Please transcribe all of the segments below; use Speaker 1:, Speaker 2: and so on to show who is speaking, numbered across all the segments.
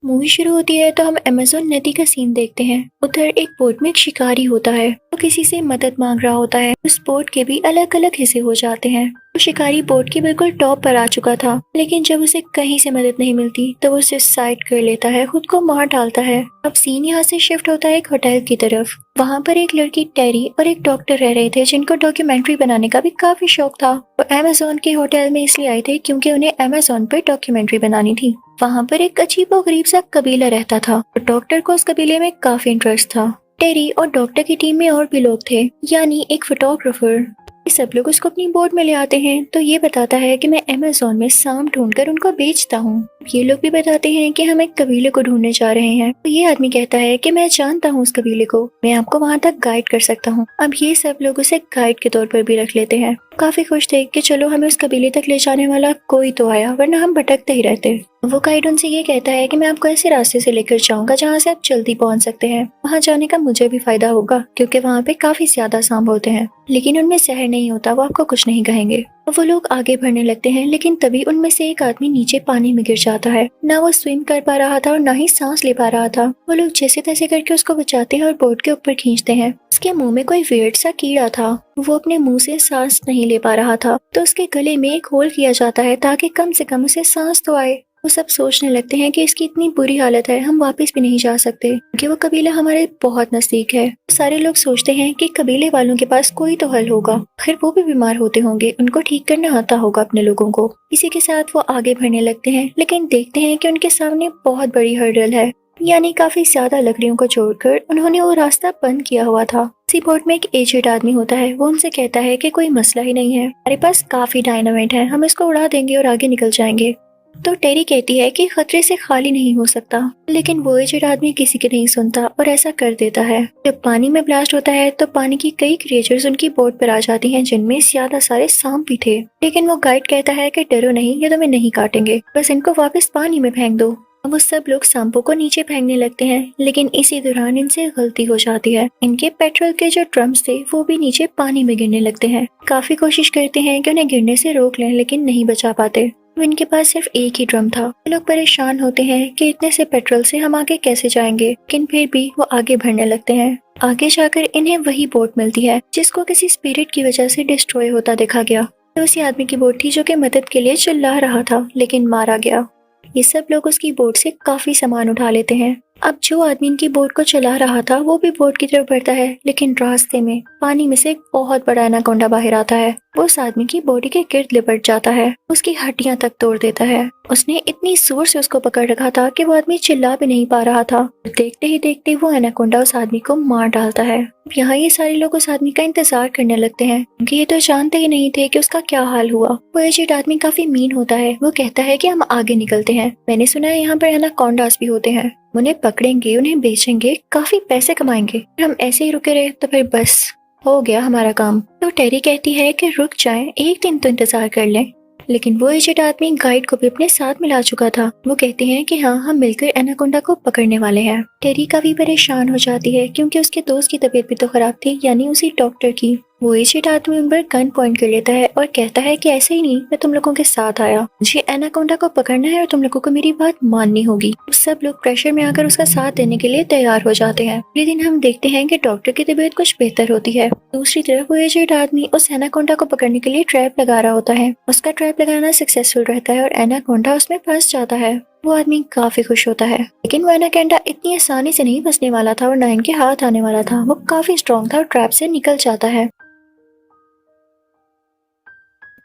Speaker 1: Movie शुरू होती है तो हम अमेज़न नदी का सीन देखते हैं। उधर एक बोट में एक शिकारी होता है, वो किसी से मदद मांग रहा होता है। उस बोट के भी अलग अलग हिस्से हो जाते हैं। वो शिकारी बोट के बिल्कुल टॉप पर आ चुका था, लेकिन जब उसे कहीं से मदद नहीं मिलती तो वो सुसाइड कर लेता है, खुद को मार डालता है। अब सीन यहाँ से शिफ्ट होता है एक होटल की तरफ। वहाँ पर एक लड़की टेरी और एक डॉक्टर रह रहे थे, जिनको डॉक्यूमेंट्री बनाने का भी काफी शौक था। वो अमेज़न के होटल में इसलिए आए थे क्योंकि उन्हें अमेज़न पर डॉक्यूमेंट्री बनानी थी। वहाँ पर एक अजीबोगरीब सा कबीला रहता था और डॉक्टर को उस कबीले में काफी इंटरेस्ट था। टेरी और डॉक्टर की टीम में और भी लोग थे, यानी एक फोटोग्राफर। ये सब लोग उसको अपनी बोट में ले आते हैं तो ये बताता है कि मैं अमेज़न में सांप ढूंढकर उनको बेचता हूँ। ये लोग भी बताते हैं कि हम एक कबीले को ढूंढने जा रहे हैं। तो ये आदमी कहता है कि मैं जानता हूँ उस कबीले को, मैं आपको वहाँ तक गाइड कर सकता हूँ। अब ये सब लोग उसे गाइड के तौर पर भी रख लेते हैं। काफी खुश थे कि चलो हमें उस कबीले तक ले जाने वाला कोई तो आया, वरना हम भटकते ही रहते। वो गाइड उनसे ये कहता है कि मैं आपको ऐसे रास्ते से लेकर जाऊंगा जहाँ से आप जल्दी पहुँच सकते हैं। वहाँ जाने का मुझे भी फायदा होगा क्योंकि वहाँ पे काफी ज्यादा सांप होते हैं, लेकिन उनमें जहर नहीं होता, वो आपको कुछ नहीं कहेंगे। वो लोग आगे बढ़ने लगते हैं, लेकिन तभी उनमें से एक आदमी नीचे पानी में गिर जाता है। ना वो स्विम कर पा रहा था और ना ही सांस ले पा रहा था। वो लोग जैसे तैसे करके उसको बचाते हैं और बोट के ऊपर खींचते हैं। उसके मुंह में कोई वियर्ड सा कीड़ा था, वो अपने मुंह से सांस नहीं ले पा रहा था, तो उसके गले में एक होल किया जाता है ताकि कम से कम उसे सांस तो आए। वो सब सोचने लगते हैं कि इसकी इतनी बुरी हालत है, हम वापस भी नहीं जा सकते क्योंकि वो कबीला हमारे बहुत नजदीक है। सारे लोग सोचते हैं कि कबीले वालों के पास कोई तो हल होगा, फिर वो भी बीमार होते होंगे, उनको ठीक करना आता होगा अपने लोगों को। इसी के साथ वो आगे बढ़ने लगते हैं, लेकिन देखते हैं कि उनके सामने बहुत बड़ी हर्डल है, यानी काफी ज्यादा लकड़ियों को जोड़कर उन्होंने वो रास्ता बंद किया हुआ था। इसी बोट में एक एजेड आदमी होता है, वो उनसे कहता है कि कोई मसला ही नहीं है, हमारे पास काफी डायनामाइट है, हम इसको उड़ा देंगे और आगे निकल जाएंगे। तो टेरी कहती है कि खतरे से खाली नहीं हो सकता, लेकिन वो एजेड आदमी किसी की नहीं सुनता और ऐसा कर देता है। जब पानी में ब्लास्ट होता है तो पानी की कई क्रिएचर्स उनकी बोट पर आ जाती हैं, जिनमें ज्यादा सारे सांप भी थे। लेकिन वो गाइड कहता है कि डरो नहीं, ये तुम्हें नहीं काटेंगे, बस इनको वापस पानी में फेंक दो। वो सब लोग सांपों को नीचे फेंकने लगते हैं, लेकिन इसी दौरान इनसे गलती हो जाती है। इनके पेट्रोल के जो ड्रम्स थे वो भी नीचे पानी में गिरने लगते हैं। काफी कोशिश करते हैं कि उन्हें गिरने से रोक लें, लेकिन नहीं बचा पाते। इनके पास सिर्फ एक ही ड्रम था। लोग परेशान होते हैं कि इतने से पेट्रोल से हम आगे कैसे जाएंगे, लेकिन फिर भी वो आगे बढ़ने लगते हैं। आगे जाकर इन्हें वही बोट मिलती है जिसको किसी स्पिरिट की वजह से डिस्ट्रॉय होता देखा गया। तो उसी आदमी की बोट थी जो कि मदद के लिए चिल्ला रहा था, लेकिन मारा गया। ये सब लोग उसकी बोट से काफी सामान उठा लेते हैं। अब जो आदमी इनकी बोट को चला रहा था वो भी बोट की तरफ बढ़ता है, लेकिन रास्ते में पानी में से एक बहुत बड़ा एनाकोंडा बाहर आता है। वो उस आदमी की बॉडी के गिर्द लिपट जाता है, उसकी हड्डियां तक तोड़ देता है। उसने इतनी जोर से उसको पकड़ रखा था कि वो आदमी चिल्ला भी नहीं पा रहा था। देखते ही देखते वो एनाकोंडा उस आदमी को मार डालता है। यहाँ ये सारे लोग उस आदमी का इंतजार करने लगते हैं, क्योंकि ये तो जानते ही नहीं थे कि उसका क्या हाल हुआ। वो एजेड आदमी काफी मीन होता है, वो कहता है कि हम आगे निकलते हैं, मैंने सुना है यहाँ पर एनाकोंडास भी होते हैं, उन्हें पकड़ेंगे, उन्हें बेचेंगे, काफी पैसे कमाएंगे। हम ऐसे ही रुके रहे तो फिर बस हो गया हमारा काम। तो टेरी कहती है कि रुक जाएं, एक दिन तो इंतजार कर लें। लेकिन वो एजेड आदमी गाइड को भी अपने साथ मिला चुका था। वो कहते हैं कि हाँ, हम मिलकर एनाकोंडा को पकड़ने वाले हैं। टेरी काफी परेशान हो जाती है क्योंकि उसके दोस्त की तबीयत भी तो खराब थी, यानी उसी डॉक्टर की। वो एजेड आदमी उन पर गन पॉइंट कर लेता है और कहता है कि ऐसे ही नहीं, मैं तुम लोगों के साथ आया, मुझे एनाकोंडा को पकड़ना है और तुम लोगों को मेरी बात माननी होगी। सब लोग प्रेशर में आकर उसका साथ देने के लिए तैयार हो जाते हैं। अगले दिन हम देखते हैं कि डॉक्टर की तबीयत कुछ बेहतर होती है। दूसरी तरफ वो एजेड आदमी उस एनाकोंडा को पकड़ने के लिए ट्रैप लगा रहा होता है। उसका ट्रैप लगाना सक्सेसफुल रहता है और एनाकोंडा उसमें फंस जाता है। वो आदमी काफी खुश होता है, लेकिन वो एनाकोंडा इतनी आसानी से नहीं फंसने वाला था और ना इनके हाथ आने वाला था। वो काफी स्ट्रॉन्ग था और ट्रैप से निकल जाता है।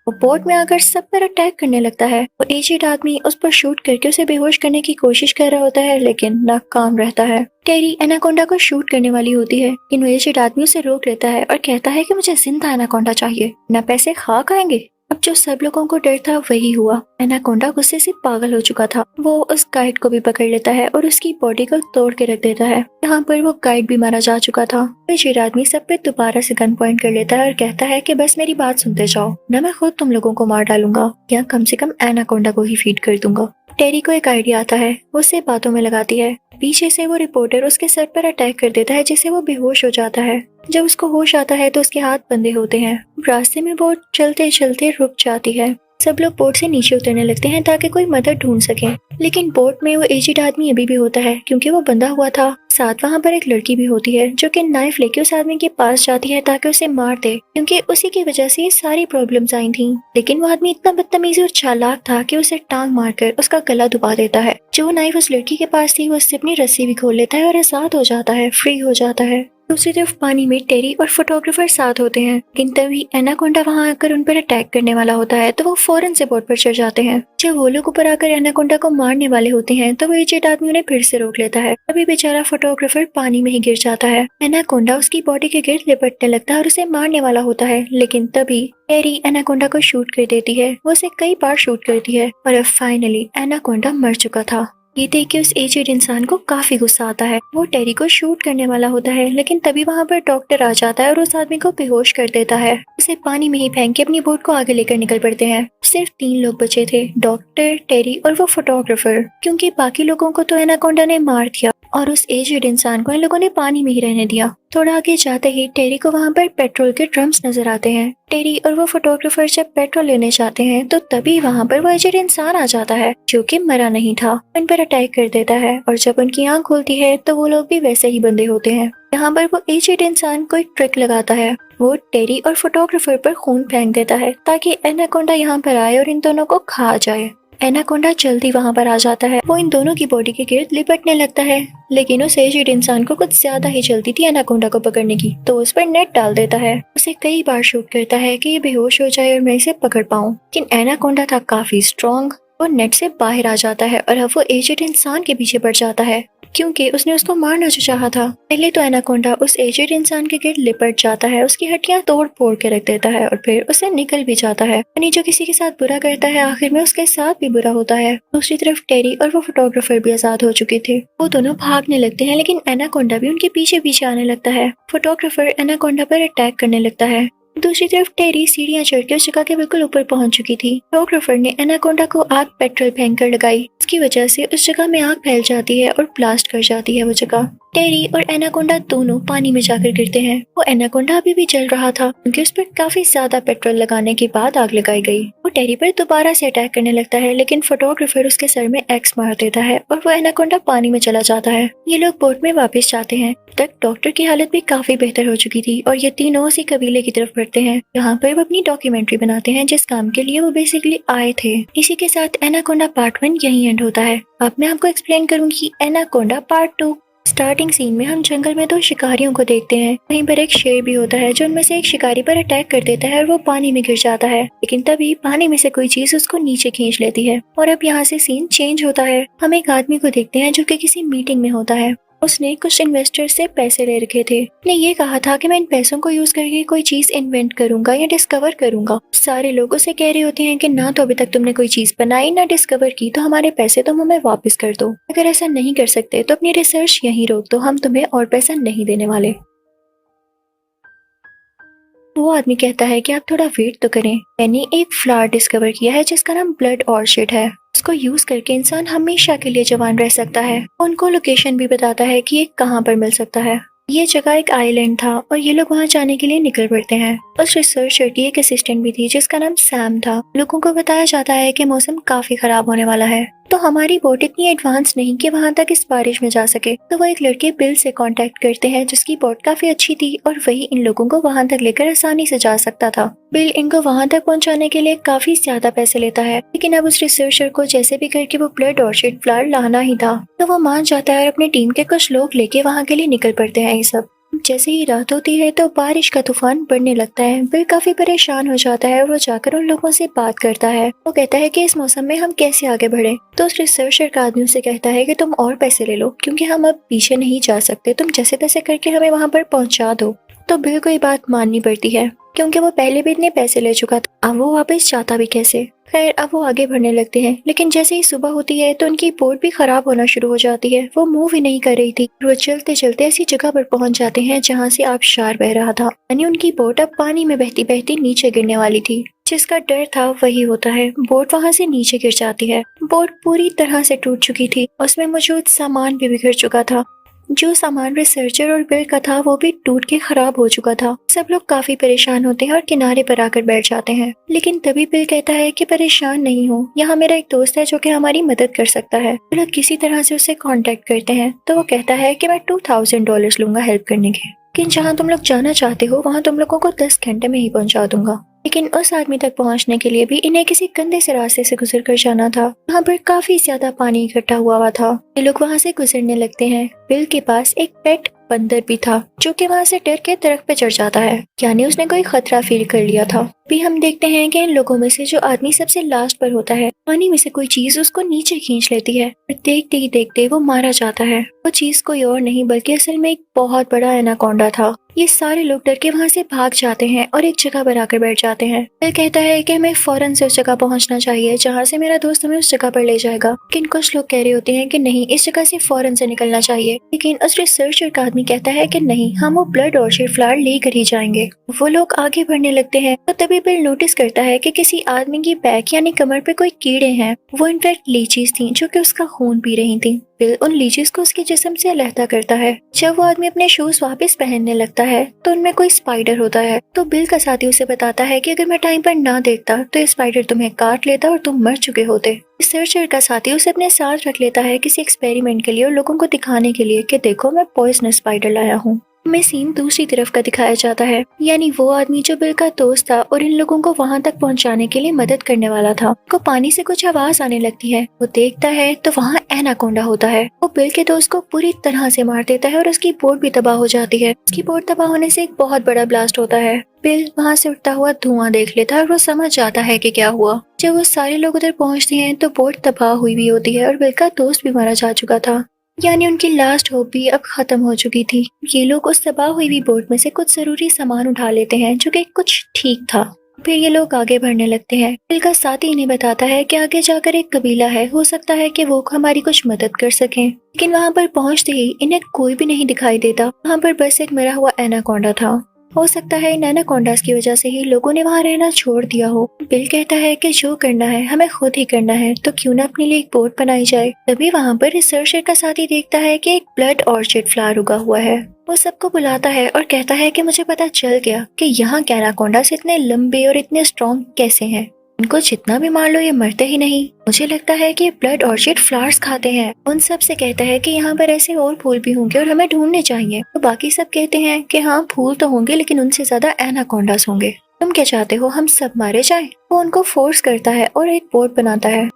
Speaker 1: वो बोट में आकर सब पर अटैक करने लगता है। वो एजेड आदमी उस पर शूट करके उसे बेहोश करने की कोशिश कर रहा होता है, लेकिन नाकाम रहता है। टेरी एनाकोंडा को शूट करने वाली होती है, लेकिन वो एजेड आदमी उसे रोक लेता है और कहता है कि मुझे जिंदा एनाकोंडा चाहिए, ना पैसे खाक आएंगे। अब जो सब लोगों को डर था वही हुआ। एनाकोंडा गुस्से से पागल हो चुका था। वो उस गाइड को भी पकड़ लेता है और उसकी बॉडी को तोड़ के रख देता है। यहाँ पर वो गाइड भी मारा जा चुका था। एजेड आदमी सब पे दोबारा से गन पॉइंट कर लेता है और कहता है कि बस मेरी बात सुनते जाओ, ना मैं खुद तुम लोगों को मार डालूंगा या कम से कम एनाकोंडा को ही फीड कर दूंगा। टेरी को एक आइडिया आता है, वो उसे बातों में लगाती है। पीछे से वो रिपोर्टर उसके सर पर अटैक कर देता है, जिससे वो बेहोश हो जाता है। जब उसको होश आता है तो उसके हाथ बंधे होते हैं। रास्ते में वो चलते चलते रुक जाती है। सब लोग बोट से नीचे उतरने लगते हैं ताकि कोई मदद ढूंढ सके, लेकिन बोट में वो एजेड आदमी अभी भी होता है क्योंकि वो बंधा हुआ था। साथ वहाँ पर एक लड़की भी होती है जो कि नाइफ लेके उस आदमी के पास जाती है ताकि उसे मार दे, क्योंकि उसी की वजह से ये सारी प्रॉब्लम्स आई थी। लेकिन वो आदमी इतना बदतमीज और चालाक था कि उसे टांग मारकर उसका गला दबा देता है। जो नाइफ उस लड़की के पास थी वो उससे अपनी रस्सी भी खोल लेता है और आजाद हो जाता है, फ्री हो जाता है। दूसरी तरफ पानी में टेरी और फोटोग्राफर साथ होते हैं, लेकिन तभी एनाकोंडा वहां आकर उन पर अटैक करने वाला होता है तो वो फौरन से बोट पर चढ़ जाते हैं। जब वो लोग ऊपर आकर एनाकोंडा को मारने वाले होते हैं तो वो एजेड आदमी उन्हें फिर से रोक लेता है। तभी बेचारा फोटोग्राफर पानी में ही गिर जाता है। एनाकोंडा उसकी बॉडी के गिर्द लिपटने लगता है और उसे मारने वाला होता है, लेकिन तभी टेरी एनाकोंडा को शूट कर देती है। वो उसे कई बार शूट करती है और अब फाइनली एनाकोंडा मर चुका था। ये देख के उस एजेड इंसान को काफी गुस्सा आता है। वो टेरी को शूट करने वाला होता है, लेकिन तभी वहाँ पर डॉक्टर आ जाता है और उस आदमी को बेहोश कर देता है। उसे पानी में ही फेंक के अपनी बोट को आगे लेकर निकल पड़ते हैं। सिर्फ 3 लोग बचे थे, डॉक्टर, टेरी और वो फोटोग्राफर, क्योंकि बाकी लोगों को तो एनाकोंडा ने मार दिया और उस एजेड इंसान को इन लोगों ने पानी में ही रहने दिया। थोड़ा आगे जाते ही टेरी को वहाँ पर पेट्रोल के ड्रम्स नजर आते हैं। टेरी और वो फोटोग्राफर जब पेट्रोल लेने जाते हैं तो तभी वहाँ पर वो एजेड इंसान आ जाता है जो कि मरा नहीं था, उन पर अटैक कर देता है और जब उनकी आंख खुलती है तो वो लोग भी वैसे ही बंधे होते हैं। यहाँ पर वो एजेड इंसान कोई ट्रिक लगाता है। वो टेरी और फोटोग्राफर पर खून फेंक देता है ताकि एनाकोंडा यहाँ पर आए और इन दोनों को खा जाए। एनाकोंडा जल्दी वहाँ पर आ जाता है। वो इन दोनों की बॉडी के गिर्द लिपटने लगता है, लेकिन उस एजेड इंसान को कुछ ज्यादा ही जल्दी थी एनाकोंडा को पकड़ने की, तो उस पर नेट डाल देता है। उसे कई बार शूट करता है कि ये बेहोश हो जाए और मैं इसे पकड़ पाऊं, लेकिन एनाकोंडा था काफी स्ट्रॉन्ग। वो नेट से बाहर आ जाता है और अब वो एजेड इंसान के पीछे पड़ जाता है क्योंकि उसने उसको मारना जो चाहा था। पहले तो एनाकोंडा उस एजेड इंसान के गिर्द लिपट जाता है, उसकी हड्डियां तोड़ फोड़ के रख देता है और फिर उसे निकल भी जाता है। यानी जो किसी के साथ बुरा करता है आखिर में उसके साथ भी बुरा होता है। दूसरी तरफ टेरी और वो फोटोग्राफर भी आजाद हो चुके थे। वो दोनों भागने लगते हैं, लेकिन एनाकोंडा भी उनके पीछे पीछे आने लगता है। फोटोग्राफर एनाकोंडा पर अटैक करने लगता है। दूसरी तरफ टेरी सीढ़ियां चढ़ के उस जगह के बिल्कुल ऊपर पहुंच चुकी थी। फोटोग्राफर ने एनाकोंडा को आग पेट्रोल फेंक कर लगाई। इसकी वजह से उस जगह में आग फैल जाती है और ब्लास्ट कर जाती है वो जगह। टेरी और एनाकोंडा दोनों पानी में जाकर गिरते हैं। वो एनाकोंडा अभी भी जल रहा था क्योंकि उस पर काफी ज्यादा पेट्रोल लगाने के बाद आग लगाई गई। वो टेरी पर दोबारा से अटैक करने लगता है, लेकिन फोटोग्राफर उसके सर में एक्स मार देता है और वो एनाकोंडा पानी में चला जाता है। ये लोग बोट में वापस जाते हैं। तक डॉक्टर की हालत भी काफी बेहतर हो चुकी थी और ये तीनों उसी कबीले की तरफ बढ़ते हैं जहाँ पर वो अपनी डॉक्यूमेंट्री बनाते हैं जिस काम के लिए वो बेसिकली आए थे। इसी के साथ एनाकोंडा पार्ट 1 यही एंड होता है। अब मैं आपको एक्सप्लेन करूंगी एनाकोंडा पार्ट 2। स्टार्टिंग सीन में हम जंगल में 2 शिकारियों को देखते हैं। वहीं पर एक शेर भी होता है जो उनमें से एक शिकारी पर अटैक कर देता है और वो पानी में गिर जाता है, लेकिन तभी पानी में से कोई चीज उसको नीचे खींच लेती है। और अब यहाँ से सीन चेंज होता है। हम एक आदमी को देखते हैं जो कि किसी मीटिंग में होता है। उसने कुछ इन्वेस्टर से पैसे ले रखे थे। उसने ये कहा था कि मैं इन पैसों को यूज करके कोई चीज इन्वेंट करूंगा या डिस्कवर करूंगा। सारे लोग उसे कह रहे होते हैं कि ना तो अभी तक तुमने कोई चीज बनाई ना डिस्कवर की, तो हमारे पैसे तुम हमें वापस कर दो। अगर ऐसा नहीं कर सकते तो अपनी रिसर्च यहीं रोक दो, हम तुम्हें और पैसा नहीं देने वाले। वो आदमी कहता है कि आप थोड़ा वेट तो करें, मैंने एक फ्लावर डिस्कवर किया है जिसका नाम ब्लड ऑर्चिड है। उसको यूज करके इंसान हमेशा के लिए जवान रह सकता है। उनको लोकेशन भी बताता है कि ये कहाँ पर मिल सकता है। ये जगह एक आइलैंड था और ये लोग वहाँ जाने के लिए निकल पड़ते हैं। उस रिसर्चर की एक असिस्टेंट भी थी जिसका नाम सैम था। लोगों को बताया जाता है कि मौसम काफी खराब होने वाला है, तो हमारी बोट इतनी एडवांस नहीं कि वहाँ तक इस बारिश में जा सके। तो वो एक लड़के बिल से कांटेक्ट करते हैं जिसकी बोट काफी अच्छी थी और वही इन लोगों को वहाँ तक लेकर आसानी से जा सकता था। बिल इनको वहाँ तक पहुँचाने के लिए काफी ज्यादा पैसे लेता है, लेकिन अब उस रिसर्चर को जैसे भी करके वो ब्लड ऑर्चिड फ्लावर लाना ही था। तो वो मान जाता है और अपनी टीम के कुछ लोग लेके वहाँ के लिए निकल पड़ते हैं। ये सब जैसे ही रात होती है तो बारिश का तूफान बढ़ने लगता है। बिल काफी परेशान हो जाता है और वो जाकर उन लोगों से बात करता है। वो कहता है कि इस मौसम में हम कैसे आगे बढ़े। तो उस रिसर्चर का आदमी उसे कहता है कि तुम और पैसे ले लो क्योंकि हम अब पीछे नहीं जा सकते, तुम जैसे तैसे करके हमें वहाँ पर पहुँचा दो। तो बिल को ये बात माननी पड़ती है क्योंकि वो पहले भी इतने पैसे ले चुका था, अब वो वापस जाता भी कैसे। खैर अब वो आगे बढ़ने लगते हैं, लेकिन जैसे ही सुबह होती है तो उनकी बोट भी खराब होना शुरू हो जाती है। वो मूव ही नहीं कर रही थी। वो चलते चलते ऐसी जगह पर पहुंच जाते हैं जहां से आबशार बह रहा था, यानी उनकी बोट अब पानी में बहती बहती नीचे गिरने वाली थी। जिसका डर था वही होता है, बोट वहां से नीचे गिर जाती है। बोट पूरी तरह से टूट चुकी थी, उसमें मौजूद सामान भी बिखर चुका था। जो सामान रिसर्चर और बिल का था वो भी टूट के खराब हो चुका था। सब लोग काफी परेशान होते हैं और किनारे पर आकर बैठ जाते हैं, लेकिन तभी बिल कहता है कि परेशान नहीं हो, यहाँ मेरा एक दोस्त है जो कि हमारी मदद कर सकता है। वो लोग किसी तरह से उसे कांटेक्ट करते हैं तो वो कहता है कि मैं $2000 लूंगा हेल्प करने के, लेकिन जहाँ तुम लोग जाना चाहते हो वहाँ तुम लोगों को 10 घंटे में ही पहुँचा दूंगा। लेकिन उस आदमी तक पहुंचने के लिए भी इन्हें किसी गंदे से रास्ते से गुजर कर जाना था। वहाँ पर काफी ज्यादा पानी इकट्ठा हुआ था। ये लोग वहाँ से गुजरने लगते हैं। बिल के पास एक पेट बंदर भी था जो कि वहाँ से डर के दरख्त पे चढ़ जाता है, यानी उसने कोई खतरा फील कर लिया था। भी हम देखते हैं कि इन लोगों में से जो आदमी सबसे लास्ट पर होता है, पानी में से कोई चीज उसको नीचे खींच लेती है और देखते ही देखते वो मारा जाता है। वो चीज कोई और नहीं बल्कि असल में एक बहुत बड़ा एनाकोंडा था। ये सारे लोग डर के वहाँ से भाग जाते हैं और एक जगह पर आकर बैठ जाते हैं। बिल कहता है कि हमें फौरन से उस जगह पहुँचना चाहिए जहाँ से मेरा दोस्त हमें उस जगह पर ले जाएगा, लेकिन कुछ लोग कह रहे होते हैं कि नहीं, इस जगह से फौरन से निकलना चाहिए। लेकिन उस रिसर्चर का आदमी कहता है कि नहीं, हम वो ब्लड ऑर्चिड फ्लावर लेकर ही जाएंगे। वो लोग आगे बढ़ने लगते हैं तो तभी बिल नोटिस करता है कि किसी आदमी की बैक यानी कमर पे कोई कीड़े हैं। वो इनफैक्ट लीचीज थी जो कि उसका खून पी रही थी। बिल उन लीचीज को उसके जिस्म से अलहदा करता है। जब वो आदमी अपने शूज वापस पहनने लगता है तो उनमें कोई स्पाइडर होता है। तो बिल का साथी उसे बताता है कि अगर मैं टाइम पर ना देखता तो ये स्पाइडर तुम्हें काट लेता और तुम मर चुके होते। रिसर्चर का साथी उसे अपने साथ रख लेता है किसी एक्सपेरिमेंट के लिए और लोगों को दिखाने के लिए कि देखो मैं पॉइजनस स्पाइडर लाया हूँ। में सीन दूसरी तरफ का दिखाया जाता है, यानी वो आदमी जो बिल का दोस्त था और इन लोगों को वहां तक पहुंचाने के लिए मदद करने वाला था, को पानी से कुछ आवाज आने लगती है। वो देखता है तो वहाँ एनाकोंडा होता है। वो बिल के दोस्त को पूरी तरह से मार देता है और उसकी बोट भी तबाह हो जाती है। उसकी बोट तबाह होने से एक बहुत बड़ा ब्लास्ट होता है। बिल वहाँ से उठता हुआ धुआं देख लेता है और वो समझ जाता है कि क्या हुआ। जब वो सारे लोग उधर पहुँचते हैं तो बोट तबाह हुई भी होती है और बिल का दोस्त भी मारा जा चुका था, यानी उनकी लास्ट होप भी अब खत्म हो चुकी थी। ये लोग उस तबाह हुई भी बोट में से कुछ जरूरी सामान उठा लेते हैं जो कि कुछ ठीक था। फिर ये लोग आगे बढ़ने लगते हैं। बिल का साथी इन्हें बताता है कि आगे जाकर एक कबीला है, हो सकता है कि वो हमारी कुछ मदद कर सकें। लेकिन वहाँ पर पहुँचते ही इन्हें कोई भी नहीं दिखाई देता। वहाँ पर बस एक मरा हुआ एनाकोंडा था। हो सकता है इन एनाकोंडास की वजह से ही लोगों ने वहाँ रहना छोड़ दिया हो। बिल कहता है कि जो करना है हमें खुद ही करना है, तो क्यों ना अपने लिए एक बोट बनाई जाए। तभी वहाँ पर रिसर्चर का साथी देखता है कि एक ब्लड ऑर्चिड फ्लावर उगा हुआ है। वो सबको बुलाता है और कहता है कि मुझे पता चल गया कि यहाँ के एनाकोंडास इतने लंबे और इतने स्ट्रॉन्ग कैसे हैं। इनको जितना भी मार लो ये मरते ही नहीं। मुझे लगता है कि ब्लड ऑर्चिड फ्लावर्स खाते हैं। उन सब से कहता है कि यहाँ पर ऐसे और फूल भी होंगे और हमें ढूंढने चाहिए। तो बाकी सब कहते हैं कि हाँ, फूल तो होंगे लेकिन उनसे ज्यादा एनाकोंडास होंगे। तुम क्या चाहते हो, हम सब मारे जाएं? वो उनको फोर्स करता है और एक बोट बनाता है।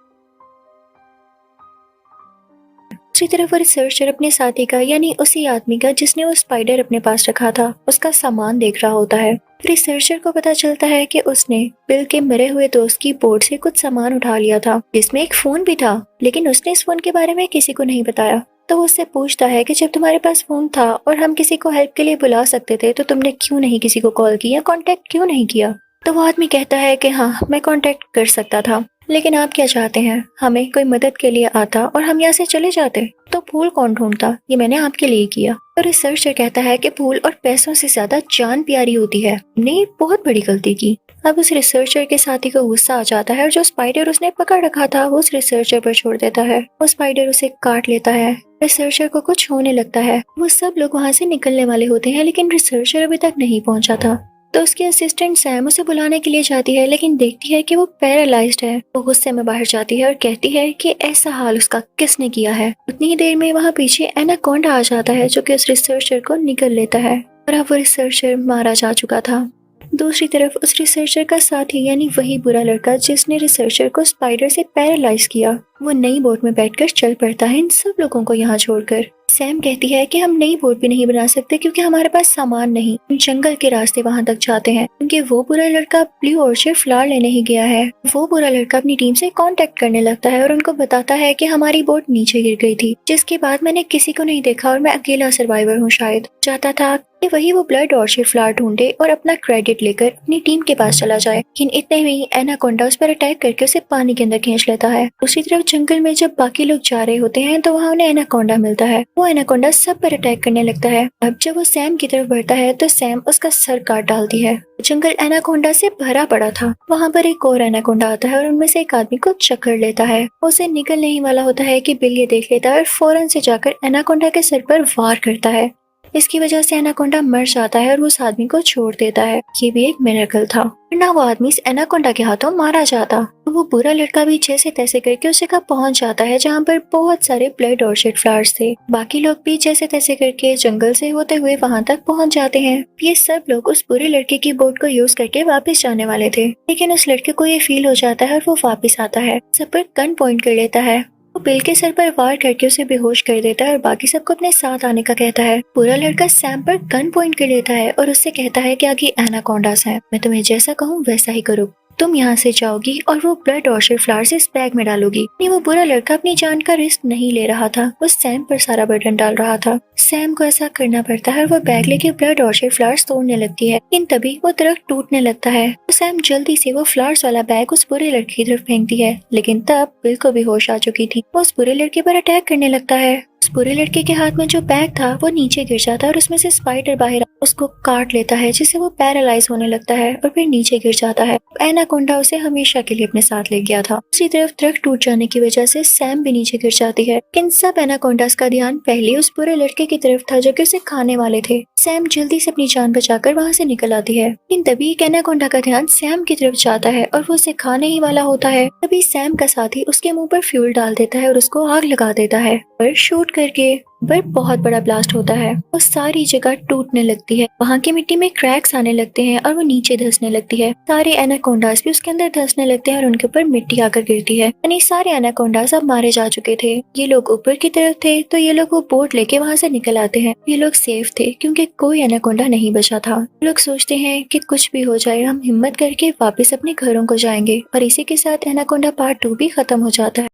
Speaker 1: दूसरी तरफ वो रिसर्चर अपने साथी का, यानी उसी आदमी का जिसने वो स्पाइडर अपने पास रखा था, उसका सामान देख रहा होता है। रिसर्चर को पता चलता है कि उसने बिल के मरे हुए दोस्त की बोट से कुछ सामान उठा लिया था, जिसमें एक फोन भी था, लेकिन उसने इस फोन के बारे में किसी को नहीं बताया। तो वो उससे पूछता है कि जब तुम्हारे पास फोन था और हम किसी को हेल्प के लिए बुला सकते थे तो तुमने क्यों नहीं किसी को कॉल किया, कांटेक्ट क्यों नहीं किया? तो वो आदमी कहता है कि हाँ, मैं कांटेक्ट कर सकता था, लेकिन आप क्या चाहते हैं, हमें कोई मदद के लिए आता और हम यहाँ से चले जाते तो फूल कौन ढूंढता, ये मैंने आपके लिए किया। तो रिसर्चर कहता है कि फूल और पैसों से ज्यादा जान प्यारी होती है, हमने बहुत बड़ी गलती की। अब उस रिसर्चर के साथी को गुस्सा आ जाता है और जो स्पाइडर उसने पकड़ रखा था वो उस रिसर्चर पर छोड़ देता है। वो स्पाइडर उसे काट लेता है। रिसर्चर को कुछ होने लगता है। वो सब लोग वहाँ से निकलने वाले होते हैं, लेकिन रिसर्चर अभी तक नहीं पहुँचा था। तो उसकी असिस्टेंट सैम उसे बुलाने के लिए जाती है, लेकिन देखती है कि वो पैरालाइज्ड है। वो गुस्से में बाहर जाती है और कहती है कि ऐसा हाल उसका किसने किया है। उतनी ही देर में वहाँ पीछे एनाकोंडा आ जाता है जो कि उस रिसर्चर को निगल लेता है और अब वो रिसर्चर मारा जा चुका था। दूसरी तरफ उस रिसर्चर का साथी, यानी वही बुरा लड़का जिसने रिसर्चर को स्पाइडर से पैरालाइज किया, वो नई बोट में बैठकर चल पड़ता है इन सब लोगों को यहाँ छोड़कर। सैम कहती है कि हम नई बोट भी नहीं बना सकते क्योंकि हमारे पास सामान नहीं। जंगल के रास्ते वहाँ तक जाते हैं क्योंकि वो बुरा लड़का ब्लू ऑर्चिड फ्लावर लेने ही गया है। वो बुरा लड़का अपनी टीम से कांटेक्ट करने लगता है और उनको बताता है कि हमारी बोट नीचे गिर गई थी, जिसके बाद मैंने किसी को नहीं देखा और मैं अकेला सर्वाइवर हूँ। शायद चाहता था कि वही वो ब्लड ऑर्चिड फ्लावर ढूंढे और अपना क्रेडिट लेकर अपनी टीम के पास चला जाए, लेकिन इतने में ही एनाकोंडा उस पर अटैक करके उसे पानी के अंदर खींच लेता है। दूसरी तरफ जंगल में जब बाकी लोग जा रहे होते हैं तो वहाँ उन्हें एनाकोंडा मिलता है। वो एनाकोंडा सब पर अटैक करने लगता है। अब जब वो सैम की तरफ बढ़ता है तो सैम उसका सर काट डालती है। जंगल एनाकोंडा से भरा पड़ा था। वहाँ पर एक और एनाकोंडा आता है और उनमें से एक आदमी को चक्कर लेता है। उसे निकलने ही वाला होता है कि बिल ये देख लेता है और फौरन से जाकर एनाकोंडा के सर पर वार करता है। इसकी वजह से एनाकोंडा मर जाता है और उस आदमी को छोड़ देता है। ये भी एक मिरेकल था, वरना वो आदमी इस एनाकोंडा के हाथों मारा जाता। वो बुरा लड़का भी जैसे तैसे करके उस जगह पहुंच जाता है जहाँ पर बहुत सारे ब्लड ऑर्चिड फ्लावर्स थे। बाकी लोग भी जैसे तैसे करके जंगल से होते हुए वहाँ तक पहुँच जाते हैं। ये सब लोग उस बुरे लड़के की बोट को यूज करके वापस जाने वाले थे, लेकिन उस लड़के को ये फील हो जाता है और वो वापस आता है, सब पर गन पॉइंट कर लेता है। वो बिल के सर पर वार करके उसे बेहोश कर देता है और बाकी सबको अपने साथ आने का कहता है। पूरा लड़का सैम पर गन पॉइंट कर लेता है और उससे कहता है कि आगे एनाकोंडास हैं, मैं तुम्हें जैसा कहूँ वैसा ही करो। तुम यहाँ से जाओगी और वो ब्लड ऑर्चिड फ्लावर्स इस बैग में डालोगी। नहीं, वो बुरा लड़का अपनी जान का रिस्क नहीं ले रहा था, वो सैम पर सारा बर्डन डाल रहा था। सैम को ऐसा करना पड़ता है और वो बैग लेके ब्लड ऑर्चिड फ्लावर्स तोड़ने लगती है, लेकिन तभी वो दरख्त टूटने लगता है। तो सैम जल्दी से वो फ्लावर्स वाला बैग उस बुरे लड़के की तरफ फेंकती है, लेकिन तब बिल को भी होश आ चुकी थी। वो उस बुरे लड़के पर अटैक करने लगता है। उस बुरे लड़के के हाथ में जो बैग था वो नीचे गिर जाता है और उसमें से स्पाइडर बाहर उसको काट लेता है, जिससे वो पैरालाइज होने लगता है और फिर नीचे गिर जाता है। एनाकोंडा उसे हमेशा के लिए अपने साथ ले गया था। दूसरी तरफ दरख्त टूट जाने की वजह से सैम भी नीचे गिर जाती है, लेकिन सब एनाकोंडास का ध्यान पहले उस बुरे लड़के की तरफ था जो कि उसे खाने वाले थे। सैम जल्दी से अपनी जान बचाकर वहाँ से निकल आती है, लेकिन तभी एक एनाकोंडा का ध्यान सैम की तरफ जाता है और वो उसे खाने ही वाला होता है। तभी सैम का साथी उसके मुंह पर फ्यूल डाल देता है और उसको आग लगा देता है, पर शूट करके पर बहुत बड़ा ब्लास्ट होता है और सारी जगह टूटने लगती है। वहाँ की मिट्टी में क्रैक्स आने लगते हैं और वो नीचे धंसने लगती है। सारे एनाकोंडास भी उसके अंदर धंसने लगते हैं और उनके ऊपर मिट्टी आकर गिरती है। यानी सारे एनाकोंडास अब मारे जा चुके थे। ये लोग ऊपर की तरफ थे तो ये लोग वो बोट लेके वहाँ से निकल आते हैं। ये लोग सेफ थे क्योंकि कोई एनाकोंडा नहीं बचा था। लोग सोचते हैं कि कुछ भी हो जाए हम हिम्मत करके वापस अपने घरों को जाएंगे, और इसी के साथ एनाकोंडा पार्ट 2 भी खत्म हो जाता है।